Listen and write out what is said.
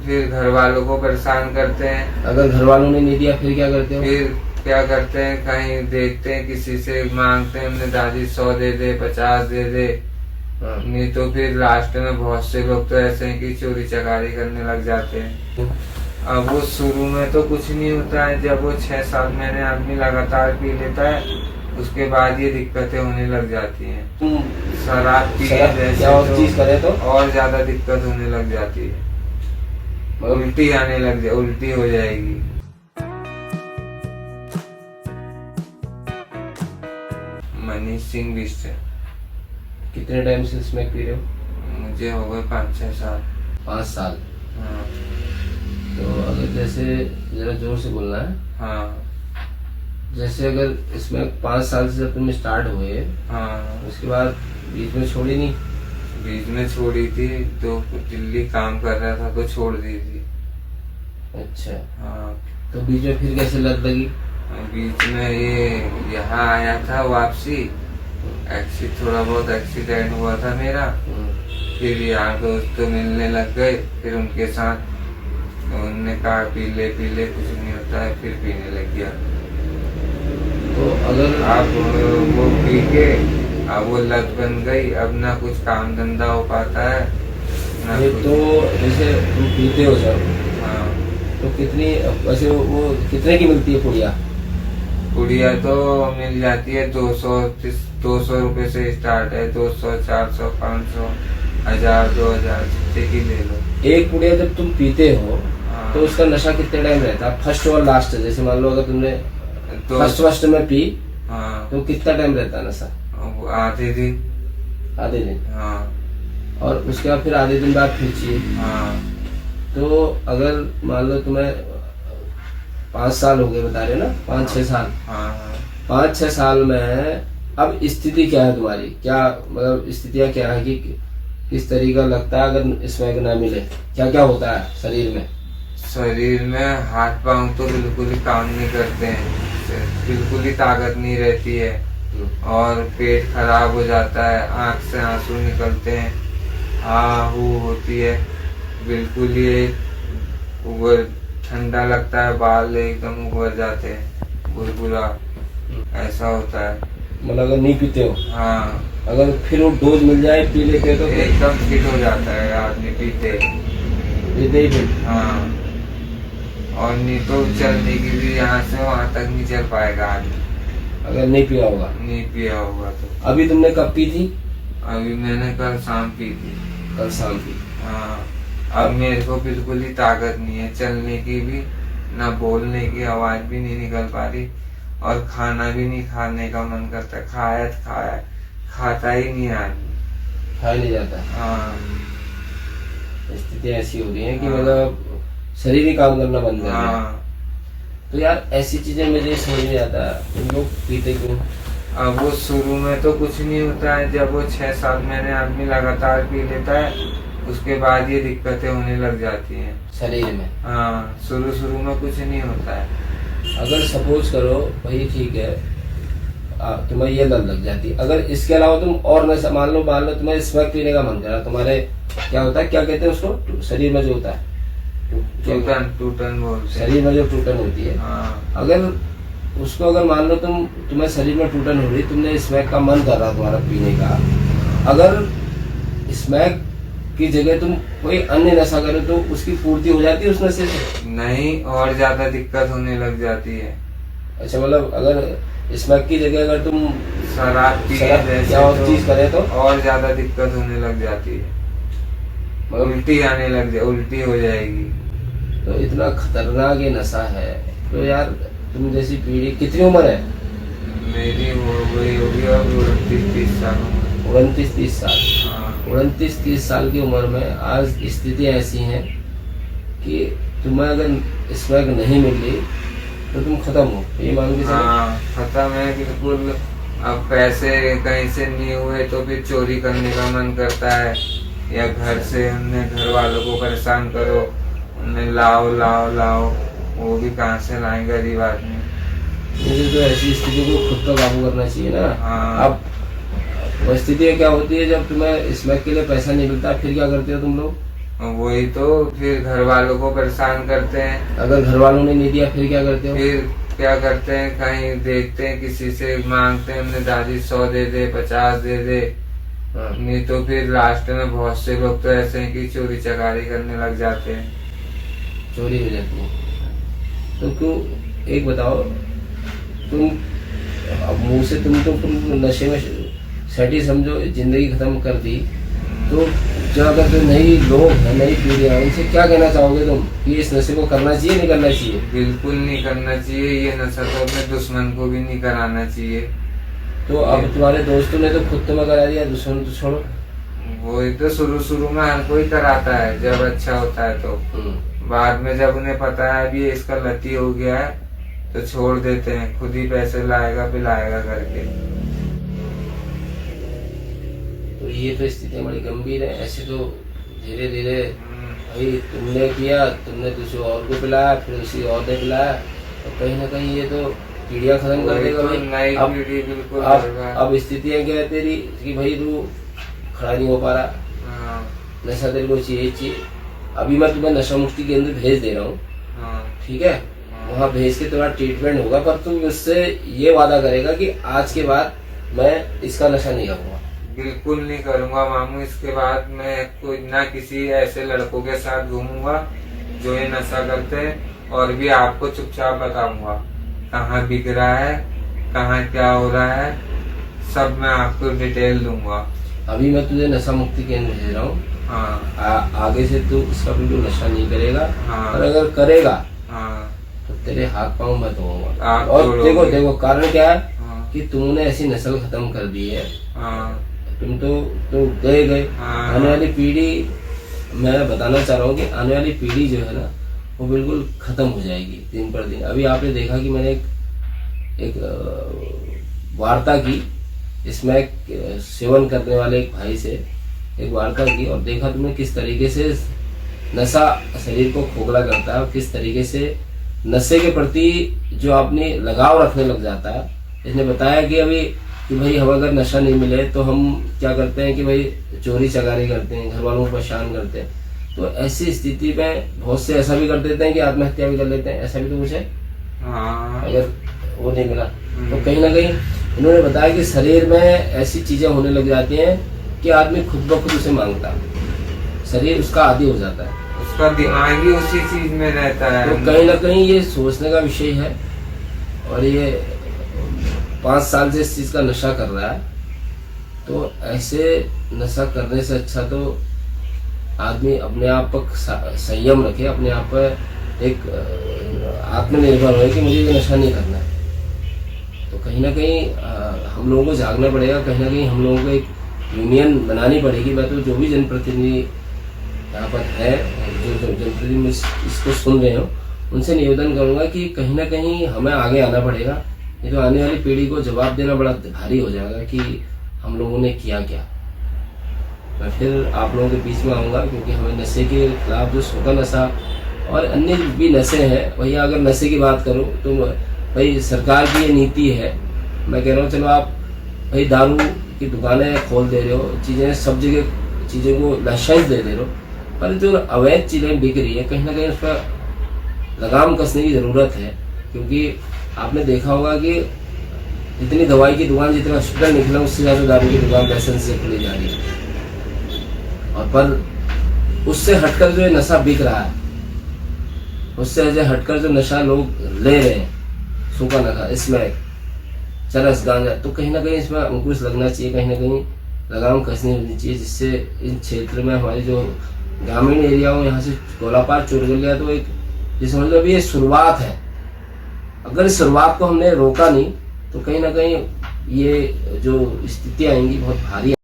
फिर घर वालों को परेशान करते हैं। अगर घर वालों ने नहीं दिया फिर क्या करते हो? फिर क्या करते हैं, कहीं देखते हैं किसी से मांगते हैं, हमने दादी 100 दे दे, 50 दे दे। नहीं तो फिर लास्ट में बहुत से लोग तो ऐसे हैं कि चोरी चकारी करने लग जाते हैं। अब वो शुरू में तो कुछ नहीं होता है, जब वो 6-7 महीने आदमी लगातार पी लेता है उसके बाद ये दिक्कतें होने लग जाती हैं। शराब पी और चीज करे तो और ज्यादा दिक्कत होने लग जाती है, उल्टी आने लग जाए, उल्टी हो जाएगी। मनीष सिंह बिष्ट। कितने टाइम से स्मैक पी रहे हो? मुझे हो गए 5-6 साल। 5 साल। हाँ। तो अगर जैसे जरा जोर से बोलना है। हाँ। जैसे अगर इसमें 5 साल से जब तुम स्टार्ट हुए, हाँ, उसके बाद बीच में छोड़ी नहीं? बीच में छोड़ी थी, तो दिल्ली काम कर रहा था तो छोड़ दी थी। अच्छा। हाँ। तो बीच में फिर कैसे लत लगी? बीच में ये यहाँ आया था वापसी, थोड़ा बहुत एक्सीडेंट हुआ था मेरा। फिर यार दोस्त तो मिलने लग गए, फिर उनके साथ उन्होंने कहा पी ले कुछ नहीं होता है, फिर पीने लग गया। तो अगर आप वो पी के अब वो लत बन गई, अब ना कुछ काम धंधा हो पाता है ना कुछ। तो जैसे तुम पीते हो सर, हाँ। तो कितनी वैसे वो कितने की मिलती है पुड़िया? पुड़िया तो मिल जाती है 200 रुपए से स्टार्ट है, 200, 400, 500, 1000, 2000 जितने की ले लो। एक पुड़िया जब तुम पीते हो हाँ। तो उसका नशा कितने टाइम रहता है, फर्स्ट और लास्ट? जैसे मान लो अगर तुमने तो फर्स्ट में पी, हाँ, तो कितना टाइम रहता है नशा? आधे दिन। आधे दिन। हाँ। और उसके बाद फिर आधे दिन बाद फिर चाहिए। हाँ। तो अगर मान लो तुम्हें 5 साल हो गए बता रहे हो ना, 5-6 साल। हाँ। 5-6 साल में अब स्थिति क्या है तुम्हारी? क्या मतलब स्थितियाँ क्या है कि किस तरीका लगता है अगर स्मैक ना मिले? क्या क्या होता है शरीर में? शरीर में हाथ पांव तो बिल्कुल ही काम नहीं करते हैं, बिल्कुल ही ताकत नहीं रहती है, और पेट खराब हो जाता है, आंख से आंसू निकलते हैं, आहू होती है, बिल्कुल ही उबर ठंडा लगता है, बाल एकदम उबर जाते हैं, बुलबुला ऐसा होता है। मतलब अगर नहीं पीते हो, हाँ, अगर फिर वो डोज मिल जाए पी लेते हो तो एकदम फिट हो जाता है आदमी पीते ही फिर। हाँ, और नहीं तो चलने की भी यहाँ से वहाँ तक नहीं चल पाएगा आदमी अगर नहीं पिया होगा। नहीं पिया होगा तो। अभी तुमने कब पी थी? अभी मैंने कल शाम पी थी। कल शाम पी। हाँ, अब मेरे को बिल्कुल ही ताकत नहीं है चलने की भी, ना बोलने की आवाज भी नहीं निकल पा रही, और खाना भी नहीं खाने का मन करता, खाता ही नहीं आदमी, खाया नहीं जाता। हाँ। स्थिति ऐसी हो रही है कि हाँ। मतलब शरीर ही काम करना बंद कर गया। हाँ। तो यार ऐसी चीजें मुझे समझ नहीं आता, तुम लोग पीते क्यों? अब वो शुरू में तो कुछ नहीं होता है, जब वो 6-7 महीने आदमी लगातार पी लेता है उसके बाद ये दिक्कतें होने लग जाती हैं शरीर में। हाँ, शुरू में कुछ नहीं होता है। अगर सपोज करो भाई ठीक है, तुम्हें ये लत लग जाती, अगर इसके अलावा तुम और नशा मान लो तुम्हें स्मैक पीने का मन करा, तुम्हारे क्या होता है, क्या कहते हैं उसको, शरीर में जो होता है टूटन बोलते हैं। शरीर में जो टूटन होती है, हाँ। अगर उसको अगर मान लो तुम्हें शरीर में टूटन हो रही, तुमने स्मैक का मन कर रहा तुम्हारा पीने का, अगर स्मैक की जगह तुम कोई अन्य नशा करो तो उसकी पूर्ति हो जाती है उस नशे से? नहीं, और ज्यादा दिक्कत होने लग जाती है। अच्छा, मतलब अगर स्मैक की जगह अगर तुम शराब पी या और चीज करे तो और ज्यादा दिक्कत होने लग जाती है, उल्टी आने लग जाए, उल्टी हो जाएगी। तो इतना खतरनाक ये नशा है। तो यार तुम जैसी पीढ़ी, कितनी उम्र है? मेरी वो वही होगी अब 29-30 साल। 29-30 साल। हाँ। 29-30 साल की उम्र में आज स्थितियाँ ऐसी हैं कि तुम्हें अगर स्मैक नहीं मिल रही तो तुम खत्म हो, ये मान के चलो। हाँ, खत्म है बिल्कुल। अब पैसे कहीं से नहीं हुए तो फिर चोरी करने का मन करता है, या घर से उन्हें घर वालों को परेशान करो, उन्हें लाओ, वो भी कहाँ से लाएंगे गरीब आदमी। मुझे तो ऐसी स्थिति को खुद पर काबू करना चाहिए ना। हाँ। अब स्थिति क्या होती है, जब तुम्हें स्मैक के लिए पैसा नहीं मिलता फिर क्या करते हो तुम लोग? और वही तो फिर घर वालों को परेशान करते हैं। अगर घर वालों ने नहीं दिया फिर क्या करते हो? फिर क्या करते हैं, कहीं देखते हैं किसी से मांगते हैं, हमने दादी 100 दे दे, 50 दे दे। हाँ। नहीं तो फिर लास्ट में बहुत से लोग तो ऐसे हैं कि चोरी चकारी करने लग जाते हैं। चोरी हो जाती है। तो क्यों, एक बताओ, तुम अब मुंह से तुम नशे में सेट ही समझो, जिंदगी खत्म कर दी, तो जो अगर जो नई लोग हैं, नई पीढ़ी है, उनसे क्या कहना चाहोगे तुम कि इस नशे को करना चाहिए नहीं करना चाहिए? बिल्कुल नहीं करना चाहिए। ये नशा तो अपने दुश्मन को भी नहीं कराना चाहिए। तो अब तुम्हारे दोस्तों ने तो खुद तुम्हें करा दिया, दुश्मन तो छोड़ो। वही तो शुरू में हर कोई कराता है जब अच्छा होता है, तो बाद में जब उन्हें पता है अभी इसका लती हो गया है तो छोड़ देते हैं, खुद ही पैसे लाएगा पिलाएगा करके। तो ये तो स्थिति बड़ी गंभीर है। ऐसे तो धीरे धीरे भाई तुमने किया, तुमने दूसरे और को पिलाया, फिर उसी और ने पिलाया, तो कहीं ना कहीं ये तो पीढ़ियां खत्म कर देगा भाई। नई पीढ़ी बिल्कुल अब स्थितियां क्या है तेरी कि भाई तू खड़ा नहीं हो पा रहा, हाँ, नशा तेरे को चाहिए। अभी मैं तुम्हें नशा मुक्ति केंद्र भेज दे रहा हूँ, हाँ, ठीक है? वहाँ भेज के तुम्हारा ट्रीटमेंट होगा, पर तुम मुझसे ये वादा करेगा कि आज के बाद मैं इसका नशा नहीं करूँगा। बिल्कुल नहीं करूंगा मामू। इसके बाद मैं कोई ना किसी ऐसे लड़कों के साथ घूमूंगा जो ये नशा करते हैं, और भी आपको चुपचाप बताऊंगा कहाँ बिक रहा है, कहाँ क्या हो रहा है, सब मैं आपको डिटेल दूंगा। अभी मैं तुझे नशा मुक्ति केंद्र भेज रहा हूँ। हाँ, आगे से तू इसका बिल्कुल नशा नहीं करेगा। हाँ, और अगर करेगा हाँ, तो तेरे हाथ पाँव मैं धोऊंगा। आप और देखो कारण क्या है, हाँ, कि तुमने ऐसी नस्ल खत्म कर दी है। हाँ, तुम तो गए। हाँ, आने वाली पीढ़ी, मैं बताना चाह रहा हूँ कि आने वाली पीढ़ी जो है ना, वो बिल्कुल खत्म हो जाएगी दिन पर दिन। अभी आपने देखा कि मैंने एक वार्ता की, इसमें सेवन करने वाले एक भाई से एक वार्ता की, और देखा तुमने किस तरीके से नशा शरीर को खोखला करता है, और किस तरीके से नशे के प्रति जो अपनी लगाव रखने लग जाता है। इसने बताया कि अभी कि भाई हम अगर नशा नहीं मिले तो हम क्या करते हैं कि भाई चोरी चकारी करते हैं, घर वालों को परेशान करते हैं। तो ऐसी स्थिति में बहुत से ऐसा भी कर देते हैं कि आत्महत्या भी कर लेते हैं। ऐसा भी तो कुछ है, हाँ, अगर वो नहीं मिला तो कहीं ना कहीं इन्होंने बताया कि शरीर में ऐसी चीजें होने लग जाती हैं कि आदमी खुद ब खुद उसे मांगता है, शरीर उसका आदी हो जाता है, उसका दिमाग ही उसी चीज में रहता है। तो कहीं ना कहीं ये सोचने का विषय है। और ये 5 साल से इस चीज का नशा कर रहा है, तो ऐसे नशा करने से अच्छा तो आदमी अपने आप पर संयम रखे, अपने आप पर एक आत्मनिर्भर हो कि मुझे ये नशा नहीं करना है। तो कहीं ना कहीं हम लोगों को जागना पड़ेगा, कहीं ना कहीं हम लोगों को एक यूनियन बनानी पड़ेगी। मैं तो जो भी जनप्रतिनिधि यहाँ पर है, जो जनप्रतिनिधि इसको सुन रहे हो, उनसे निवेदन करूंगा कि कहीं ना कहीं हमें आगे आना पड़ेगा। ये तो आने वाली पीढ़ी को जवाब देना बड़ा भारी हो जाएगा कि हम लोगों ने किया क्या। मैं फिर आप लोगों के बीच में आऊँगा, क्योंकि हमें नशे के खिलाफ जो सोता नशा और अन्य भी नशे हैं, वही अगर नशे की बात करूँ तो भाई सरकार की ये नीति है। मैं कह रहा हूँ चलो आप भाई दारू की दुकानें खोल दे रहे हो, चीज़ें सब जगह चीज़ों को लाइसेंस दे रहे हो, पर जो अवैध चीज़ें बिक रही है कहीं ना कहीं उस पर लगाम कसने की ज़रूरत है। क्योंकि आपने देखा होगा कि जितनी दवाई की दुकान, जितना हॉस्पिटल निकला, उससे ज़्यादा दारू की दुकान लाइसेंस से खुली जा रही है। और पर उससे हटकर जो नशा बिक रहा है, उससे हटकर जो नशा लोग ले रहे हैं, सूखा नशा, स्मैक, चरस, गांजा, तो कहीं ना कहीं इसमें अंकुश लगना चाहिए, कहीं ना कहीं लगाम कसनी होनी चाहिए, जिससे इन क्षेत्र में हमारी जो ग्रामीण एरिया हो, यहाँ से गोलापार चोरगलिया तो एक जिसमें मतलब ये शुरुआत है। अगर इस शुरुआत को हमने रोका नहीं तो कहीं ना कहीं ये जो स्थितियाँ आएंगी बहुत भारी